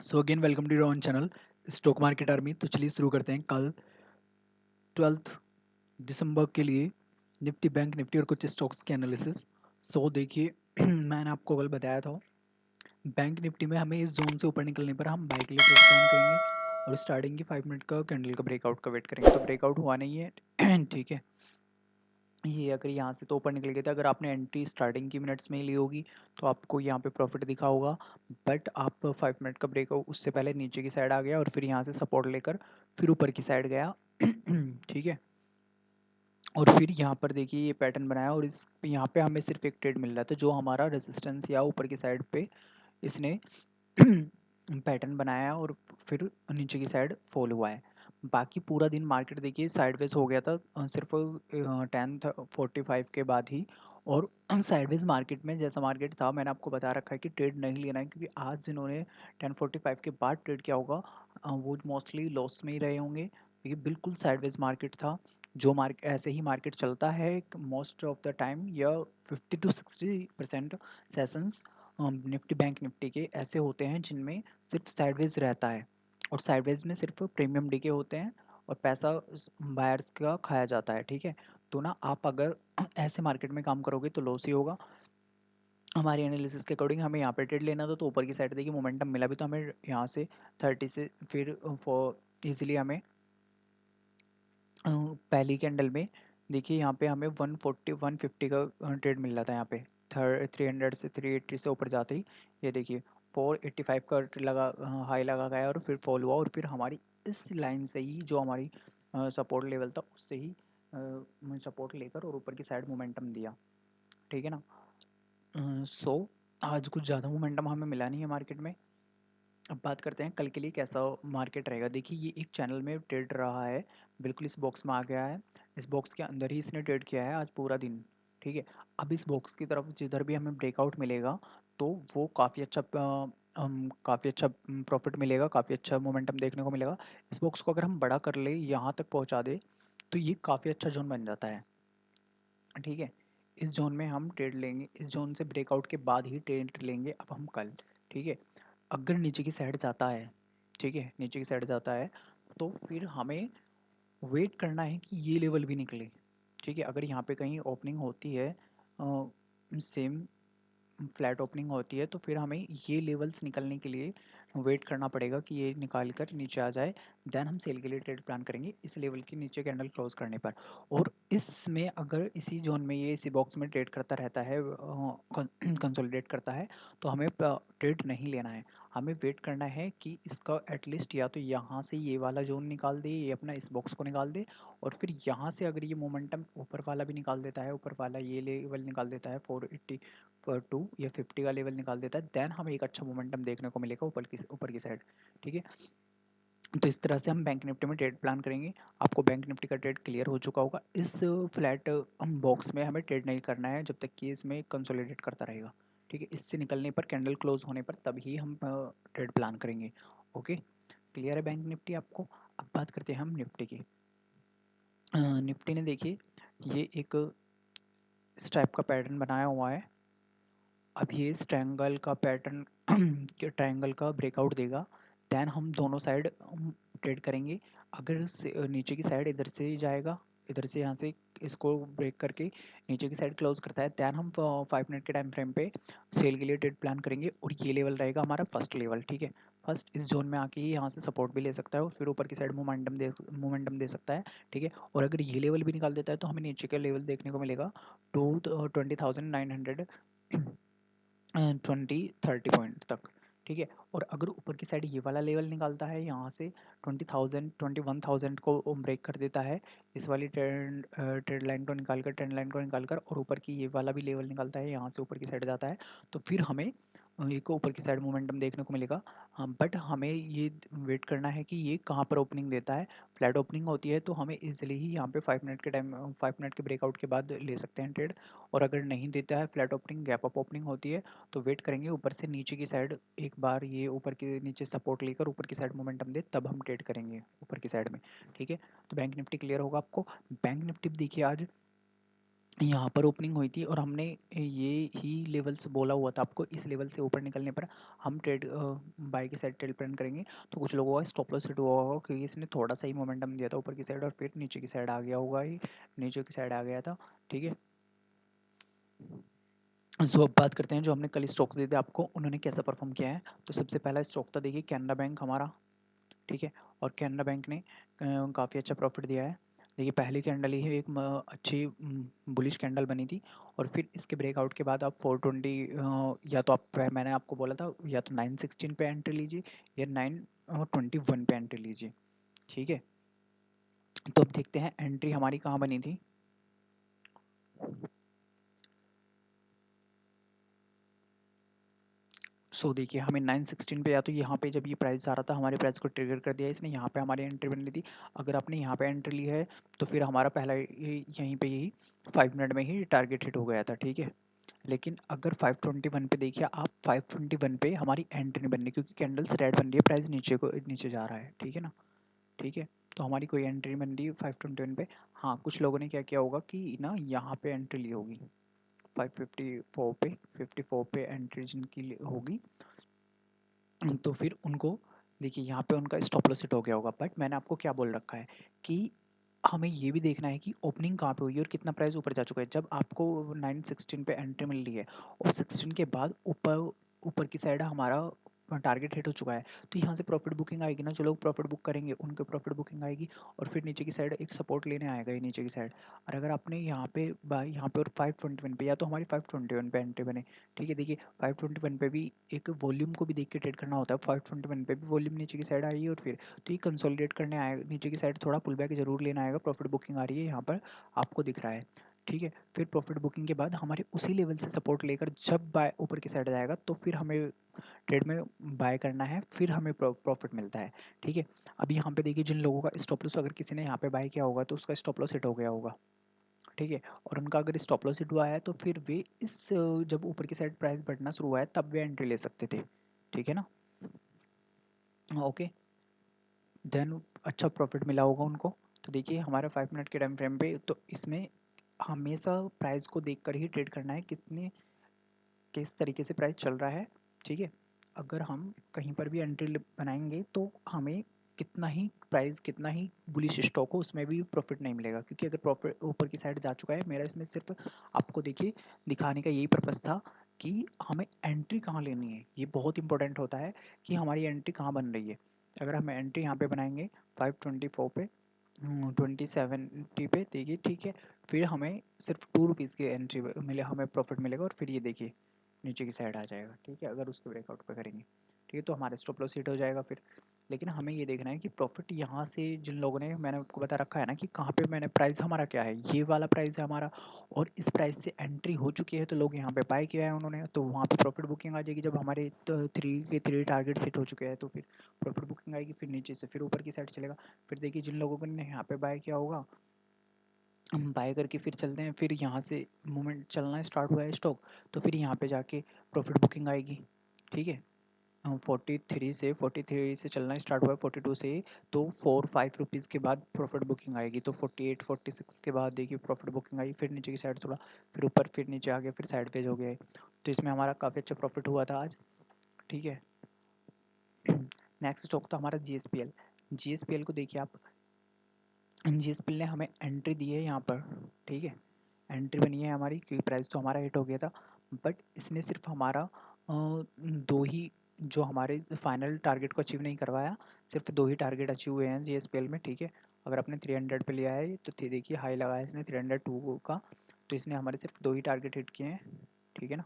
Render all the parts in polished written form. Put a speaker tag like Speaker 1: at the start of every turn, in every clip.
Speaker 1: So again welcome to your own channel stock market army. तो चलिए शुरू करते हैं। कल 12 दिसंबर के लिए निफ्टी, बैंक निफ्टी और कुछ स्टॉक्स के एनालिसिस। सो देखिए मैंने आपको कल बताया था बैंक निफ्टी में हमें इस जोन से ऊपर निकलने पर हम बाई के लिए ट्रेड प्लान करेंगे और स्टार्टिंग की 5 मिनट का कैंडल का ब्रेकआउट का वेट करेंगे। तो ब्रेकआउट हुआ नहीं है ठीक है। ये अगर यहाँ से तो ऊपर निकल गया था, अगर आपने एंट्री स्टार्टिंग की मिनट्स में ही ली होगी तो आपको यहाँ पे प्रॉफिट दिखा होगा। बट आप 5 मिनट का ब्रेकआउट उससे पहले नीचे की साइड आ गया और फिर यहाँ से सपोर्ट लेकर फिर ऊपर की साइड गया ठीक है। और फिर यहाँ पर देखिए ये पैटर्न बनाया और इस यहाँ पे हमें सिर्फ एक ट्रेड मिल रहा था जो हमारा रेजिस्टेंस या ऊपर की साइड पे इसने पैटर्न बनाया और फिर नीचे की साइड फॉल हुआ है। बाकी पूरा दिन मार्केट देखिए साइडवेज हो गया था सिर्फ 10:45 के बाद ही। और साइडवेज मार्केट में जैसा मार्केट था मैंने आपको बता रखा है कि ट्रेड नहीं लेना है, क्योंकि आज जिन्होंने 10:45 के बाद ट्रेड किया होगा वो मोस्टली लॉस में ही रहे होंगे, क्योंकि बिल्कुल साइडवेज मार्केट था। जो मार्केट ऐसे ही मार्केट चलता है मोस्ट ऑफ द टाइम, या 50 to 60% sessions Nifty bank Nifty के ऐसे होते हैं जिनमें सिर्फ साइडवेज रहता है और साइडवेज में सिर्फ प्रीमियम डीके होते हैं और पैसा बायर्स का खाया जाता है। ठीक है, तो ना आप अगर ऐसे मार्केट में काम करोगे तो लॉस ही होगा। हमारी एनालिसिस के अकॉर्डिंग हमें यहाँ पे ट्रेड लेना था, तो ऊपर की साइड देखिए मोमेंटम मिला भी, तो हमें यहाँ से 30 से फिर फॉर इजीली हमें पहली कैंडल में देखिए यहाँ पे हमें 150 का ट्रेड मिल रहा था। यहाँ पे 300 से 380 से ऊपर जाते ही ये देखिए 485 का लगा हाई लगा गया और फिर फॉल हुआ और फिर हमारी इस लाइन से ही जो हमारी सपोर्ट लेवल था उससे ही सपोर्ट लेकर और ऊपर की साइड मोमेंटम दिया। ठीक है ना। सो आज कुछ ज़्यादा मोमेंटम हमें मिला नहीं है मार्केट में। अब बात करते हैं कल के लिए कैसा मार्केट रहेगा। देखिए ये एक चैनल में ट्रेड रहा है, बिल्कुल इस बॉक्स में आ गया है, इस बॉक्स के अंदर ही इसने ट्रेड किया है आज पूरा दिन। ठीक है, अब इस बॉक्स की तरफ जिधर भी हमें ब्रेकआउट मिलेगा तो वो काफ़ी अच्छा प्रॉफिट मिलेगा, काफ़ी अच्छा मोमेंटम देखने को मिलेगा। इस बॉक्स को अगर हम बड़ा कर ले, यहाँ तक पहुँचा दे, तो ये काफ़ी अच्छा जोन बन जाता है। ठीक है, इस जोन में हम ट्रेड लेंगे, इस जोन से ब्रेकआउट के बाद ही ट्रेड लेंगे अब हम कल। ठीक है, अगर नीचे की साइड जाता है, ठीक है नीचे की साइड जाता है, तो फिर हमें वेट करना है कि ये लेवल भी निकले। ठीक है, अगर यहाँ पे कहीं ओपनिंग होती है सेम फ्लैट ओपनिंग होती है, तो फिर हमें ये लेवल्स निकलने के लिए वेट करना पड़ेगा कि ये निकाल कर नीचे आ जाए। देन हम सेल के लिए ट्रेड प्लान करेंगे इस लेवल के नीचे कैंडल क्लोज करने पर। और इसमें अगर इसी जोन में ये इसी बॉक्स में ट्रेड करता रहता है, कंसोलिडेट करता है, तो हमें ट्रेड नहीं लेना है। हमें वेट करना है कि इसका एटलीस्ट या तो यहाँ से ये वाला जोन निकाल दे, ये अपना इस बॉक्स को निकाल दे, और फिर यहाँ से अगर ये मोमेंटम ऊपर वाला भी निकाल देता है, ऊपर वाला ये लेवल निकाल देता है 480 2 या 50 का लेवल निकाल देता है, देन हमें एक अच्छा मोमेंटम देखने को मिलेगा ऊपर की साइड। ठीक है, तो इस तरह से हम बैंक निफ्टी में ट्रेड प्लान करेंगे। आपको बैंक निफ्टी का ट्रेड क्लियर हो चुका होगा। इस फ्लैट बॉक्स में हमें ट्रेड नहीं करना है जब तक कि इसमें कंसोलिडेट करता रहेगा। ठीक है, इससे निकलने पर कैंडल क्लोज होने पर तभी हम ट्रेड प्लान करेंगे। ओके, क्लियर है बैंक निफ्टी आपको। अब बात करते हैं हम निफ्टी की। निफ्टी ने देखिए ये एक इस टाइप का पैटर्न बनाया हुआ है। अब ये इस ट्रायंगल का पैटर्न ट्रायंगल का ब्रेकआउट देगा, देन हम दोनों साइड ट्रेड करेंगे। अगर नीचे की साइड इधर से ही जाएगा, इधर से यहाँ से इसको ब्रेक करके नीचे की साइड क्लोज करता है, देन हम 5 मिनट के टाइम फ्रेम पे सेल के लिए ट्रेड प्लान करेंगे और ये लेवल रहेगा हमारा फर्स्ट लेवल। ठीक है, फर्स्ट इस जोन में आके ही यहाँ से सपोर्ट भी ले सकता है और फिर ऊपर की साइड मोमेंटम दे सकता है। ठीक है, और अगर ये लेवल भी निकाल देता है तो हमें नीचे का लेवल देखने को मिलेगा 20,900 20-30 पॉइंट तक। ठीक है, और अगर ऊपर की साइड ये वाला लेवल निकालता है यहाँ से 20,000 21,000 को ब्रेक कर देता है, इस वाली ट्रेंड लाइन को निकाल कर, ट्रेंड लाइन को निकाल कर, और ऊपर की ये वाला भी लेवल निकालता है, यहाँ से ऊपर की साइड जाता है, तो फिर हमें एक ऊपर की साइड मोमेंटम देखने को मिलेगा। हाँ, बट हमें ये वेट करना है कि ये कहाँ पर ओपनिंग देता है। फ्लैट ओपनिंग होती है तो हमें इजीली ही यहाँ पे 5 मिनट के ब्रेकआउट के बाद ले सकते हैं ट्रेड। और अगर नहीं देता है flat opening, gap up opening होती है, तो वेट करेंगे ऊपर से नीचे की साइड एक बार ये ऊपर के नीचे सपोर्ट लेकर ऊपर की साइड मोमेंटम दे, तब हम ट्रेड करेंगे ऊपर की साइड में। ठीक है, तो बैंक निफ्टी क्लियर होगा आपको। बैंक निफ्टी देखिए आज यहाँ पर ओपनिंग हुई थी और हमने ये ही लेवल्स बोला हुआ था आपको, इस लेवल से ऊपर निकलने पर हम ट्रेड बाई की साइड ट्रेड प्लान करेंगे। तो कुछ लोगों का स्टॉप लॉस हिट हुआ होगा क्योंकि इसने थोड़ा सा ही मोमेंटम दिया था ऊपर की साइड और फिर नीचे की साइड आ गया होगा, ही नीचे की साइड आ गया था। ठीक है, सो अब बात करते हैं जो हमने कल स्टॉक्स दिए थे आपको, उन्होंने कैसा परफॉर्म किया है। तो सबसे पहला स्टॉक था देखिए कैनरा बैंक हमारा, ठीक है, और कैनरा बैंक ने काफ़ी अच्छा प्रॉफिट दिया है। देखिए पहली कैंडल ही एक अच्छी बुलिश कैंडल बनी थी और फिर इसके ब्रेकआउट के बाद आप 420 या तो आप मैंने आपको बोला था या तो 916 पे एंट्री लीजिए या 921 पे एंट्री लीजिए। ठीक है, तो अब देखते हैं एंट्री हमारी कहाँ बनी थी। सो देखिए हमें 916 पे या तो यहाँ पे जब ये प्राइस आ रहा था हमारे प्राइस को ट्रिगर कर दिया इसने, यहाँ पे हमारी एंट्री बन रही थी। अगर आपने यहाँ पे एंट्री ली है तो फिर हमारा पहला यहीं पे यही 5 मिनट में ही टारगेट हिट हो गया था। ठीक है, लेकिन अगर 521 पे देखिए आप, 521 पे हमारी एंट्री नहीं बन रही क्योंकि कैंडल्स रेड बन रही है, प्राइस नीचे को नीचे जा रहा है। ठीक है ना, ठीक है, तो हमारी कोई एंट्री बन रही है 521 पे। हाँ, कुछ लोगों ने क्या किया होगा कि ना यहाँ पे एंट्री ली होगी 554 पे, 54 पे एंट्री जिनकी होगी तो फिर उनको देखिए यहाँ पे उनका स्टॉप लॉस हिट हो गया होगा। बट मैंने आपको क्या बोल रखा है कि हमें ये भी देखना है कि ओपनिंग कहाँ पे हुई है और कितना प्राइस ऊपर जा चुका है। जब आपको 916 पे एंट्री मिल रही है और 16 के बाद ऊपर ऊपर की साइड हमारा टारगेट हिट हो चुका है, तो यहाँ से प्रॉफिट बुकिंग आएगी ना, जो लोग प्रॉफिट बुक करेंगे उनके प्रॉफिट बुकिंग आएगी और फिर नीचे की साइड एक सपोर्ट लेने आएगा ये नीचे की साइड। और अगर आपने यहाँ पे बाय यहाँ पे और 521 पे या तो हमारी 521 पे एंट्री बने। ठीक है, देखिए 521 पे भी एक वॉल्यूम को भी देख के ट्रेड करना होता है। 521 पे भी वॉल्यूम नीचे की साइड आई है और फिर तो ये कंसोलिडेट करने आएगा नीचे की साइड, थोड़ा पुल बैक जरूर लेना आएगा। प्रॉफिट बुकिंग आ रही है यहाँ पर आपको दिख रहा है। ठीक है, फिर प्रॉफिट बुकिंग के बाद हमारे उसी लेवल से सपोर्ट लेकर जब बाय ऊपर की साइड जाएगा तो फिर हमें ट्रेड में बाय करना है, फिर हमें प्रॉफिट मिलता है। ठीक है, अब यहाँ पे देखिए जिन लोगों का स्टॉप लॉस, अगर किसी ने यहाँ पे बाय किया होगा तो उसका स्टॉप लॉस हिट हो गया होगा। ठीक है, और उनका अगर स्टॉप लॉस हिट हुआ है तो फिर वे जब ऊपर की साइड प्राइस बढ़ना शुरू हुआ है तब वे एंट्री ले सकते थे। ठीक है ना, ओके, देन अच्छा प्रॉफिट मिला होगा उनको। तो देखिए हमारे 5 मिनट के टाइम फ्रेम पे तो इसमें हमेशा प्राइस को देखकर ही ट्रेड करना है, कितने किस तरीके से प्राइस चल रहा है। ठीक है, अगर हम कहीं पर भी एंट्री बनाएंगे तो हमें कितना ही प्राइस कितना ही बुलिश स्टॉक हो उसमें भी प्रॉफिट नहीं मिलेगा, क्योंकि अगर प्रॉफिट ऊपर की साइड जा चुका है, मेरा इसमें सिर्फ आपको देखिए दिखाने का यही पर्पज़ था कि हमें एंट्री कहाँ लेनी है। ये बहुत इंपॉर्टेंट होता है कि हमारी एंट्री कहाँ बन रही है। अगर हम एंट्री यहाँ पे बनाएंगे 524 पे 2070 पे देखिए, ठीक है, फिर हमें सिर्फ ₹2 की एंट्री मिले, हमें प्रॉफिट मिलेगा और फिर ये देखिए नीचे की साइड आ जाएगा। ठीक है, अगर उसके ब्रेकआउट पे करेंगे, ठीक है, तो हमारा स्टॉप लॉस हिट हो जाएगा फिर। लेकिन हमें ये देखना है कि प्रॉफिट यहाँ से जिन लोगों ने, मैंने आपको बता रखा है ना कि कहाँ पे मैंने प्राइस हमारा क्या है, ये वाला प्राइस है हमारा और इस प्राइस से एंट्री हो चुकी है तो लोग यहाँ पे बाय किया है उन्होंने, तो वहाँ पे प्रॉफिट बुकिंग आ जाएगी। जब हमारे थ्री टारगेट सेट हो चुके हैं तो फिर प्रॉफिट बुकिंग आएगी, फिर नीचे से फिर ऊपर की साइड चलेगा। फिर देखिए जिन लोगों ने यहाँ पे बाय किया होगा, हम बाय करके फिर चलते हैं, फिर यहाँ से मूवमेंट चलना स्टार्ट हुआ है स्टॉक, तो फिर यहाँ पे जाके प्रॉफिट बुकिंग आएगी। ठीक है, 43 से चलना स्टार्ट हुआ है 42 से, तो 4-5 रुपीज़ के बाद प्रॉफिट बुकिंग आएगी, तो 48-46 के बाद देखिए प्रॉफिट बुकिंग आई, फिर नीचे की साइड थोड़ा, फिर ऊपर, फिर नीचे आ गया, फिर साइड पेज हो गया है। तो इसमें हमारा काफ़ी अच्छा प्रॉफिट हुआ था आज। ठीक है, नेक्स्ट स्टॉक था हमारा GSPL। GSPL को देखिए आप, GSPL ने हमें एंट्री दी है यहाँ पर। ठीक है, एंट्री बनी है हमारी क्योंकि प्राइस तो हमारा हिट हो गया था, बट इसने सिर्फ हमारा दो ही, जो हमारे फाइनल टारगेट को अचीव नहीं करवाया, सिर्फ दो ही टारगेट अचीव हुए हैं GSPL में। ठीक है, अगर आपने 300 पे लिया है तो देखिए हाई लगाया इसने 302 का, तो इसने हमारे सिर्फ दो ही टारगेट हिट किए हैं। ठीक है ना,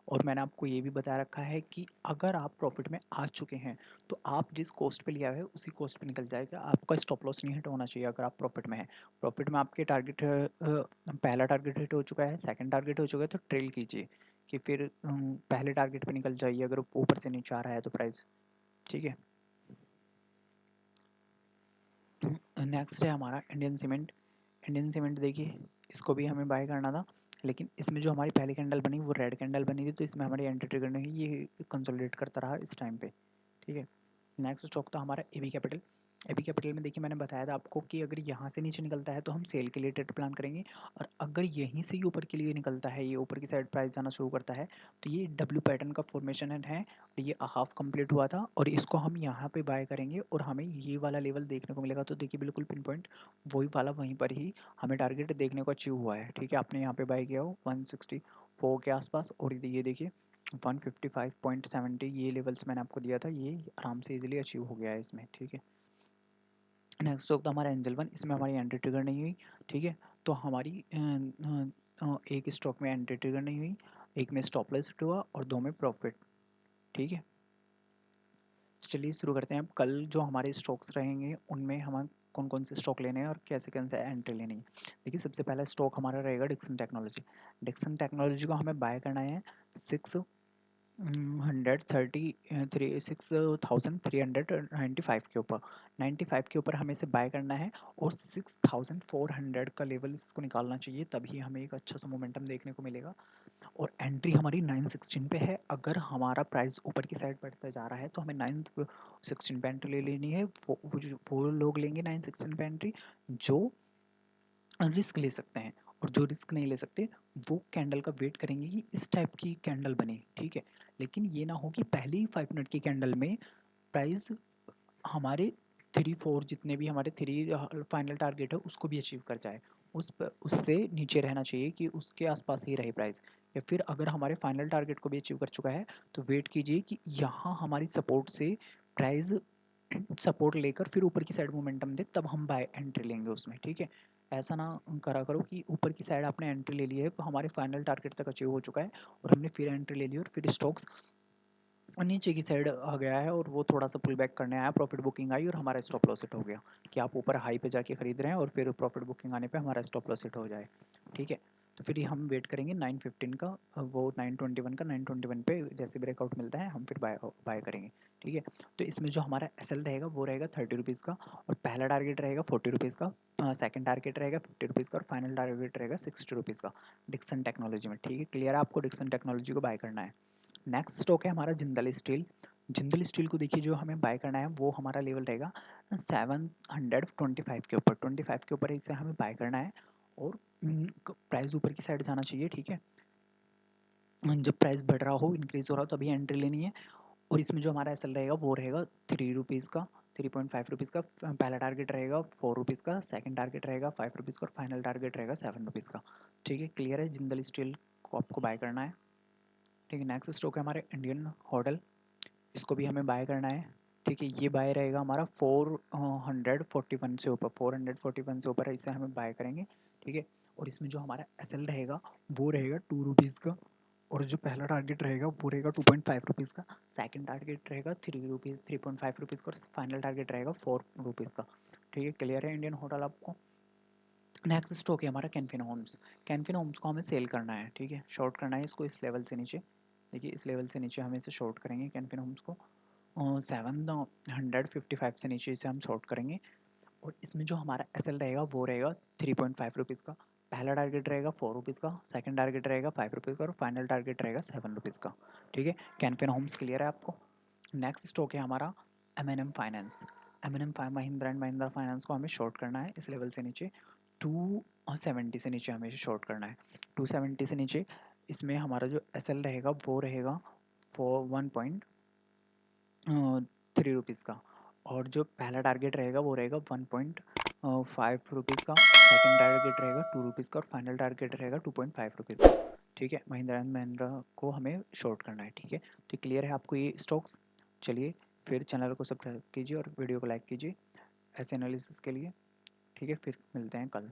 Speaker 1: और मैंने आपको ये भी बता रखा है कि अगर आप प्रॉफिट में आ चुके हैं तो आप जिस कॉस्ट पे लिया है उसी कॉस्ट पे निकल जाएगा, आपका स्टॉप लॉस नहीं हिट होना चाहिए। अगर आप प्रॉफिट में है, प्रॉफिट में आपके टारगेट पहला टारगेट हिट हो चुका है, सेकंड टारगेट हो चुका है, तो ट्रेल कीजिए कि फिर पहले टारगेट पे निकल जाइए अगर ऊपर से नीचे आ रहा है तो प्राइस। ठीक है, नेक्स्ट है हमारा इंडियन सीमेंट। इंडियन सीमेंट देखिए इसको भी हमें बाय करना था, लेकिन इसमें जो हमारी पहली कैंडल बनी वो रेड कैंडल बनी थी, तो इसमें हमारी एंट्री ट्रिगर नहीं, ये कंसोलिडेट करता रहा इस टाइम पे। ठीक है, नेक्स्ट स्टॉक था हमारा AB कैपिटल। एबी कैपिटल में देखिए मैंने बताया था आपको कि अगर यहाँ से नीचे निकलता है तो हम सेल के लिए ट्रेड प्लान करेंगे, और अगर यहीं से ही ऊपर के लिए निकलता है, ये ऊपर की साइड प्राइस जाना शुरू करता है, तो ये डब्ल्यू पैटर्न का फॉर्मेशन है, और ये हाफ कंप्लीट हुआ था और इसको हम यहाँ पे बाय करेंगे और हमें ये वाला लेवल देखने को मिलेगा। तो देखिए बिल्कुल पिन पॉइंट वही वाला वहीं पर ही हमें टारगेट देखने को अचीव हुआ है। ठीक है, आपने यहाँ पे बाय किया हो 164 के आसपास, और ये देखिए 155.70 ये लेवल्स मैंने आपको दिया था, ये आराम से इजीली अचीव हो गया है इसमें। ठीक है, नेक्स्ट स्टॉक था हमारा एंजल वन, इसमें हमारी एंट्री ट्रिगर नहीं हुई। ठीक है, तो हमारी एक स्टॉक में एंट्री ट्रिगर नहीं हुई, एक में स्टॉप लॉस हिट हुआ और दो में प्रॉफिट। ठीक है, तो चलिए शुरू करते हैं। अब कल जो हमारे स्टॉक्स रहेंगे उनमें हम कौन कौन से स्टॉक लेने हैं और कैसे कैसे एंट्री लेनी है। देखिए सबसे पहला स्टॉक हमारा रहेगा डिक्सन टेक्नोलॉजी। डिक्सन टेक्नोलॉजी को हमें बाय करना है 6,395 के ऊपर, 95 के ऊपर हमें इसे बाय करना है, और 6,400 का लेवल इसको निकालना चाहिए, तभी हमें एक अच्छा सा मोमेंटम देखने को मिलेगा। और एंट्री हमारी 916 पे है। अगर हमारा प्राइस ऊपर की साइड बढ़ता जा रहा है तो हमें 916 पे एंट्री ले लेनी है। वो लोग लेंगे 916 पे एंट्री जो रिस्क ले सकते हैं, और जो रिस्क नहीं ले सकते वो कैंडल का वेट करेंगे कि इस टाइप की कैंडल बने। ठीक है, लेकिन ये ना हो कि पहली 5 मिनट की कैंडल में प्राइस हमारे 3 4 जितने भी हमारे 3 फाइनल टारगेट है उसको भी अचीव कर जाए, उससे नीचे रहना चाहिए कि उसके आसपास ही रहे प्राइस। या फिर अगर हमारे फाइनल टारगेट को भी अचीव कर चुका है तो वेट कीजिए कि यहाँ हमारी सपोर्ट से प्राइस सपोर्ट लेकर फिर ऊपर की साइड मोमेंटम दे, तब हम बाय एंट्री लेंगे उसमें। ठीक है, ऐसा ना करा करो कि ऊपर की साइड आपने एंट्री ले ली है तो हमारे फाइनल टारगेट तक अचीव हो चुका है और हमने फिर एंट्री ले ली और फिर स्टॉक्स नीचे की साइड आ गया है और वो थोड़ा सा पुल बैक करने आया, प्रॉफिट बुकिंग आई और हमारा स्टॉप लॉस हिट हो गया कि आप ऊपर हाई पे जाके खरीद रहे हैं और फिर प्रॉफिट बुकिंग आने पे हमारा स्टॉप लॉस हिट हो जाए। ठीक है, तो फिर हम वेट करेंगे 915 का, वो 921 का, 921 पे जैसे ब्रेकआउट मिलता है हम फिर बाय करेंगे। ठीक है, तो इसमें जो हमारा एसएल रहेगा वो रहेगा 30 रुपीज़ का, और पहला टारगेट रहेगा 40 रुपीज़ का, सेकंड टारगेट रहेगा 50 रुपीज़ का, और फाइनल टारगेट रहेगा 60 रुपीज़ का डिक्सन टेक्नोलॉजी में। ठीक है, क्लियर है, आपको डिक्सन टेक्नोलॉजी को बाय करना है। नेक्स्ट स्टॉक है हमारा जिंदल स्टील। जिंदल स्टील को देखिए जो हमें बाय करना है वो हमारा लेवल रहेगा 725 के ऊपर, 25 के ऊपर इसे हमें बाय करना है, और प्राइस ऊपर की साइड जाना चाहिए। ठीक है, जब प्राइस बढ़ रहा हो, इंक्रीज हो रहा हो, तभी एंट्री लेनी है। और इसमें जो हमारा एसएल रहेगा वो रहेगा 3 रुपीज़ का, 3.5 रुपीज़ का। पहला टारगेट रहेगा 4 रुपीज़ का, सेकंड टारगेट रहेगा 5 रुपीज़ का, और फाइनल टारगेट रहेगा 7 रुपीज़ का। ठीक है, क्लियर है, जिंदल स्टील को आपको बाय करना है। ठीक है, नेक्स्ट स्टॉक है हमारे इंडियन होटल, इसको भी हमें बाय करना है। ठीक है, ये बाय रहेगा हमारा 441 से ऊपर, 441 से ऊपर है, इसे हमें बाय करेंगे। ठीक है, और इसमें जो हमारा एसएल रहेगा वो रहेगा 2 रुपीज़ का, और जो पहला टारगेट रहेगा वो रहेगा 2.5 रुपीज़ का, सेकंड टारगेट रहेगा 3 रुपीज़, 3.5 रुपीज़ का, और फाइनल टारगेट रहेगा 4 रुपीज़ का। ठीक है, क्लियर है इंडियन होटल आपको। नेक्स्ट स्टॉक है हमारा कैनफिन होम्स। कैनफिन होम्स को हमें सेल करना है। ठीक है, शॉर्ट करना है इसको इस लेवल से नीचे। देखिए इस लेवल से नीचे हम इसे शॉर्ट करेंगे कैनफिन होम्स को, 755 से नीचे इसे हम शॉर्ट करेंगे। और इसमें जो हमारा एसएल रहेगा वो रहेगा 3.5 रुपीज़ का, पहला टारगेट रहेगा 4 रुपीज़ का, सेकंड टारगेट रहेगा 5 रुपीज़ का, और फाइनल टारगेट रहेगा 7 रुपीज़ का। ठीक है, कैनफिन होम्स क्लियर है आपको। नेक्स्ट स्टॉक है हमारा M finance. Mahindra and Mahindra finance को हमें शॉर्ट करना है इस लेवल से नीचे, 270 से नीचे हमें शॉर्ट करना है, 270 से नीचे। इसमें हमारा जो एसएल रहेगा वो रहेगा 1.3 रुपीज़ का, और जो पहला टारगेट रहेगा वो रहेगा 1.5 रुपीज़ का, सेकंड टारगेट रहेगा 2 रुपीज़ का, और फाइनल टारगेट रहेगा 2.5 रुपीज़ का। ठीक है, महिंद्रा एंड महिंद्रा को हमें शॉर्ट करना है। ठीक है, तो क्लियर है आपको ये स्टॉक्स। चलिए फिर चैनल को सब्सक्राइब कीजिए और वीडियो को लाइक कीजिए ऐसे एनालिसिस के लिए। ठीक है, फिर मिलते हैं कल।